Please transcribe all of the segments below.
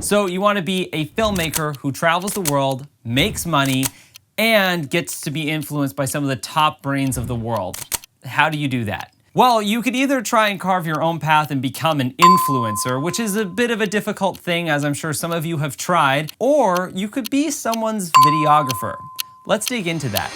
So you want to be a filmmaker who travels the world, makes money, and gets to be influenced by some of the top brains of the world. How do you do that? Well, you could either try and carve your own path and become an influencer, which is a bit of a difficult thing, as I'm sure some of you have tried, or you could be someone's videographer. Let's dig into that.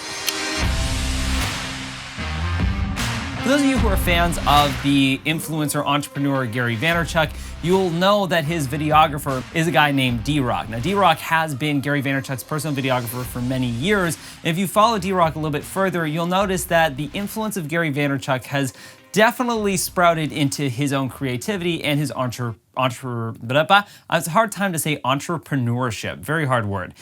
For those of you who are fans of the influencer entrepreneur Gary Vaynerchuk, you'll know that his videographer is a guy named D-Rock. Now, D-Rock has been Gary Vaynerchuk's personal videographer for many years. And if you follow D-Rock a little bit further, you'll notice that the influence of Gary Vaynerchuk has definitely sprouted into his own creativity and his it's a hard time to say entrepreneurship, very hard word.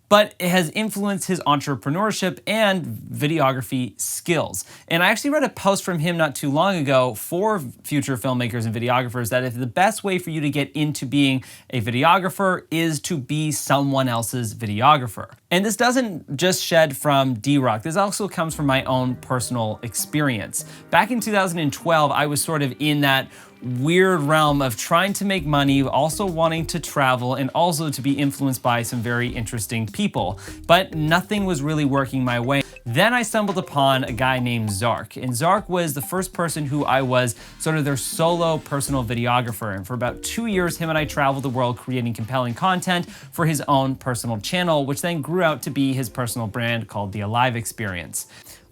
But it has influenced his entrepreneurship and videography skills. And I actually read a post from him not too long ago for future filmmakers and videographers that if the best way for you to get into being a videographer is to be someone else's videographer. And this doesn't just shed from D-Rock. This also comes from my own personal experience. Back in 2012, I was sort of in that weird realm of trying to make money, also wanting to travel, and also to be influenced by some very interesting people. But nothing was really working my way. Then I stumbled upon a guy named Zark. And Zark was the first person who I was sort of their solo personal videographer. And for about 2 years, him and I traveled the world creating compelling content for his own personal channel, which then grew out to be his personal brand called The Alive Experience.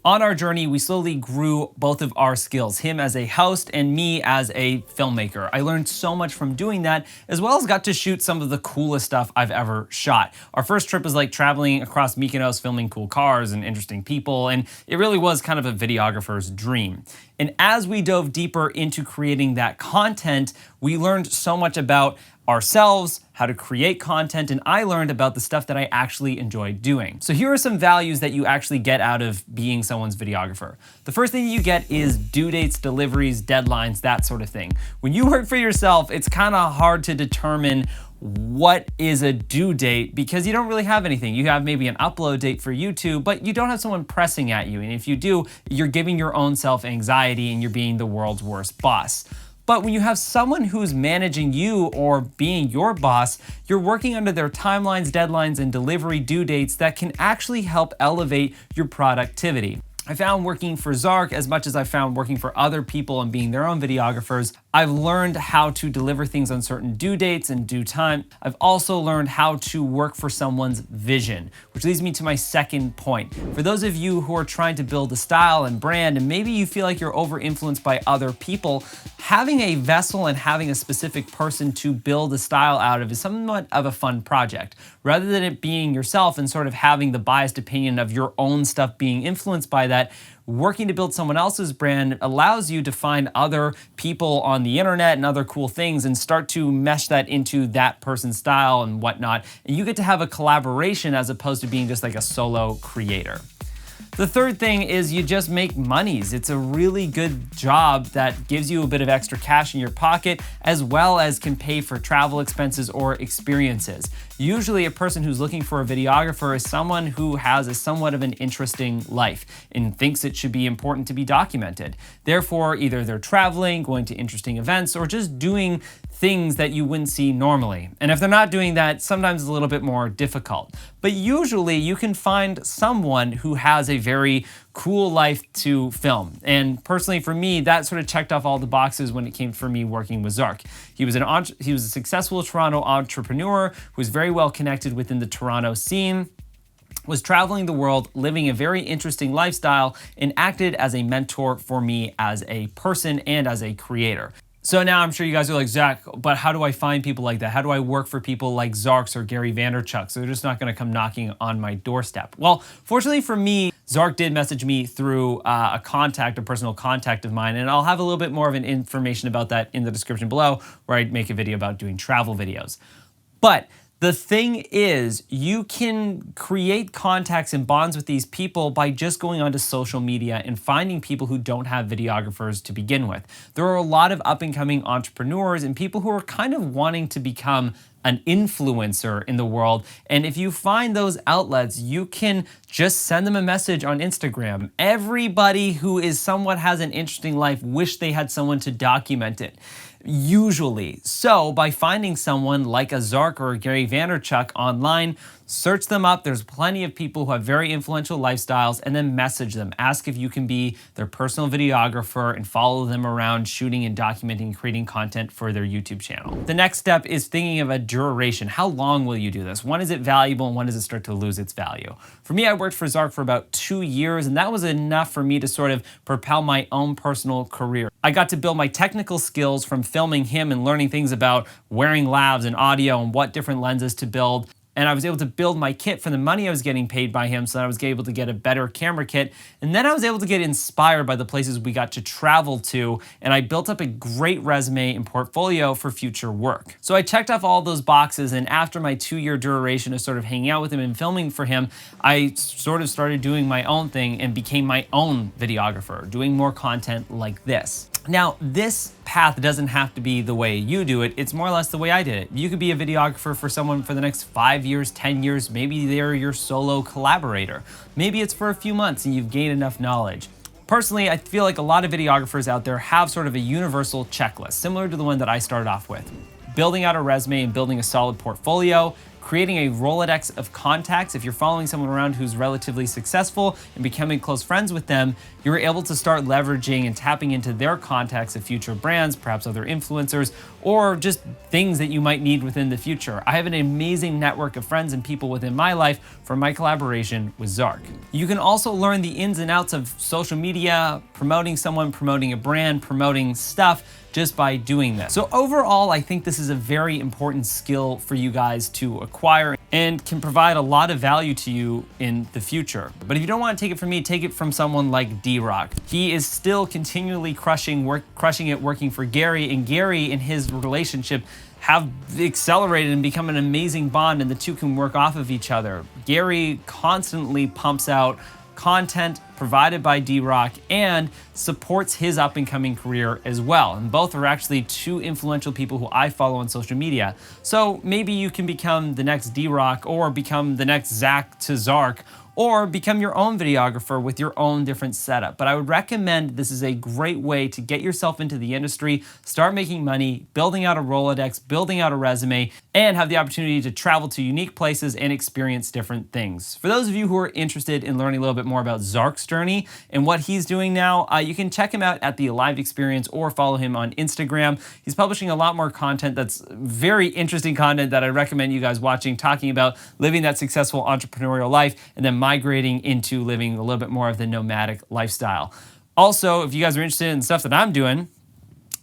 On our journey, we slowly grew both of our skills, him as a host and me as a filmmaker. I learned so much from doing that, as well as got to shoot some of the coolest stuff I've ever shot. Our first trip was like traveling across Mykonos, filming cool cars and interesting people, and it really was kind of a videographer's dream. And as we dove deeper into creating that content, we learned so much about ourselves, how to create content, and I learned about the stuff that I actually enjoy doing. So here are some values that you actually get out of being someone's videographer. The first thing you get is due dates, deliveries, deadlines, that sort of thing. When you work for yourself, it's kind of hard to determine what is a due date because you don't really have anything. You have maybe an upload date for YouTube, but you don't have someone pressing at you. And if you do, you're giving your own self anxiety and you're being the world's worst boss. But when you have someone who's managing you or being your boss, you're working under their timelines, deadlines, and delivery due dates that can actually help elevate your productivity. I found working for Zark, as much as I found working for other people and being their own videographers, I've learned how to deliver things on certain due dates and due time. I've also learned how to work for someone's vision, which leads me to my second point. For those of you who are trying to build a style and brand, and maybe you feel like you're over-influenced by other people, having a vessel and having a specific person to build a style out of is somewhat of a fun project. Rather than it being yourself and sort of having the biased opinion of your own stuff being influenced by that, working to build someone else's brand allows you to find other people on the internet and other cool things and start to mesh that into that person's style and whatnot. And you get to have a collaboration as opposed to being just like a solo creator. The third thing is you just make monies. It's a really good job that gives you a bit of extra cash in your pocket, as well as can pay for travel expenses or experiences. Usually a person who's looking for a videographer is someone who has a somewhat of an interesting life and thinks it should be important to be documented. Therefore, either they're traveling, going to interesting events, or just doing things that you wouldn't see normally. And if they're not doing that, sometimes it's a little bit more difficult. But usually you can find someone who has a very cool life to film. And personally for me, that sort of checked off all the boxes when it came for me working with Zark. He was a successful Toronto entrepreneur who was very well connected within the Toronto scene, was traveling the world, living a very interesting lifestyle, and acted as a mentor for me as a person and as a creator. So now I'm sure you guys are like, Zach, but how do I find people like that? How do I work for people like Zarks or Gary Vaynerchuk? So they're just not gonna come knocking on my doorstep. Well, fortunately for me, Zark did message me through a personal contact of mine, and I'll have a little bit more of an information about that in the description below, where I make a video about doing travel videos. But the thing is, you can create contacts and bonds with these people by just going onto social media and finding people who don't have videographers to begin with. There are a lot of up-and-coming entrepreneurs and people who are kind of wanting to become an influencer in the world. And if you find those outlets, you can just send them a message on Instagram. Everybody who is somewhat has an interesting life wish they had someone to document it. usually. So by finding someone like a Zark or a Gary Vaynerchuk online, search them up. There's plenty of people who have very influential lifestyles, and then message them. Ask if you can be their personal videographer and follow them around shooting and documenting and creating content for their YouTube channel. The next step is thinking of a duration. How long will you do this? When is it valuable and when does it start to lose its value? For me, I worked for Zark for about 2 years, and that was enough for me to sort of propel my own personal career. I got to build my technical skills from filming him and learning things about wearing lavs and audio and what different lenses to build. And I was able to build my kit for the money I was getting paid by him, so that I was able to get a better camera kit. And then I was able to get inspired by the places we got to travel to, and I built up a great resume and portfolio for future work. So I checked off all those boxes, and after my 2-year duration of sort of hanging out with him and filming for him, I sort of started doing my own thing and became my own videographer, doing more content like this. Now, this path doesn't have to be the way you do it. It's more or less the way I did it. You could be a videographer for someone for the next 5 years, 10 years. Maybe they're your solo collaborator. Maybe it's for a few months and you've gained enough knowledge. Personally, I feel like a lot of videographers out there have sort of a universal checklist, similar to the one that I started off with. Building out a resume and building a solid portfolio, creating a Rolodex of contacts. If you're following someone around who's relatively successful and becoming close friends with them, you're able to start leveraging and tapping into their contacts of future brands, perhaps other influencers, or just things that you might need within the future. I have an amazing network of friends and people within my life from my collaboration with Zark. You can also learn the ins and outs of social media, promoting someone, promoting a brand, promoting stuff, just by doing this. So overall, I think this is a very important skill for you guys to acquire and can provide a lot of value to you in the future. But if you don't want to take it from me, take it from someone like D-Rock. He is still continually crushing it working for Gary, and Gary and his relationship have accelerated and become an amazing bond, and the two can work off of each other. Gary constantly pumps out content provided by D-Rock and supports his up-and-coming career as well. And both are actually two influential people who I follow on social media. So maybe you can become the next D-Rock, or become the next Zach to Zark, or become your own videographer with your own different setup. But I would recommend this is a great way to get yourself into the industry, start making money, building out a Rolodex, building out a resume, and have the opportunity to travel to unique places and experience different things. For those of you who are interested in learning a little bit more about Zark's journey and what he's doing now, you can check him out at the Alive Experience or follow him on Instagram. He's publishing a lot more content that's very interesting content that I recommend you guys watching, talking about living that successful entrepreneurial life and then migrating into living a little bit more of the nomadic lifestyle. Also, if you guys are interested in stuff that I'm doing,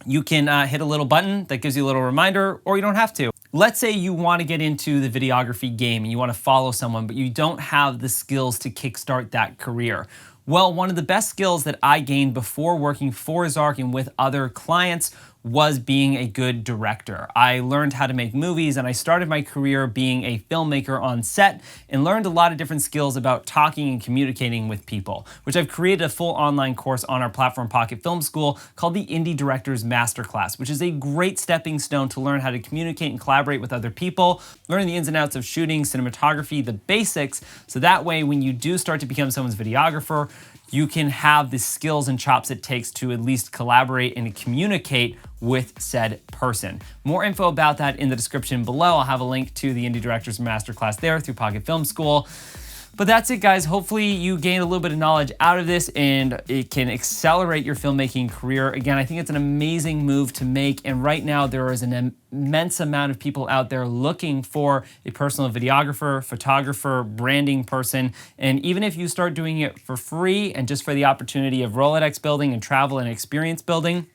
you can hit a little button that gives you a little reminder, or you don't have to. Let's say you want to get into the videography game and you want to follow someone, but you don't have the skills to kickstart that career. Well, one of the best skills that I gained before working for Zark and with other clients was being a good director. I learned how to make movies, and I started my career being a filmmaker on set and learned a lot of different skills about talking and communicating with people, which I've created a full online course on our platform Pocket Film School called the Indie Directors Masterclass, which is a great stepping stone to learn how to communicate and collaborate with other people, learning the ins and outs of shooting, cinematography, the basics, so that way when you do start to become someone's videographer, you can have the skills and chops it takes to at least collaborate and communicate with said person. More info about that in the description below. I'll have a link to the Indie Directors Masterclass there through Pocket Film School. But that's it, guys. Hopefully you gain a little bit of knowledge out of this and it can accelerate your filmmaking career. Again, I think it's an amazing move to make. And right now there is an immense amount of people out there looking for a personal videographer, photographer, branding person. And even if you start doing it for free and just for the opportunity of Rolodex building and travel and experience building,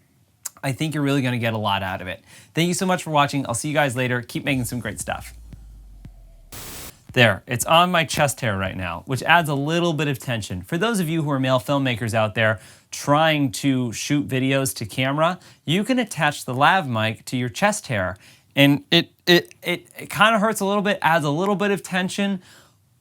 I think you're really going to get a lot out of it. Thank you so much for watching. I'll see you guys later. Keep making some great stuff. There, it's on my chest hair right now, which adds a little bit of tension. For those of you who are male filmmakers out there trying to shoot videos to camera, you can attach the lav mic to your chest hair, and it kind of hurts a little bit, adds a little bit of tension,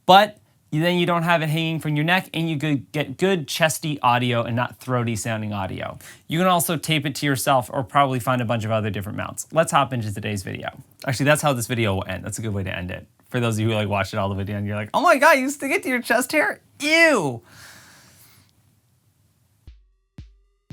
but then you don't have it hanging from your neck, and you get good chesty audio and not throaty sounding audio. You can also tape it to yourself or probably find a bunch of other different mounts. Let's hop into today's video. Actually, that's how this video will end. That's a good way to end it. For those of you who watched it all the way down, you're like, oh my God, you stick it to your chest hair? Ew.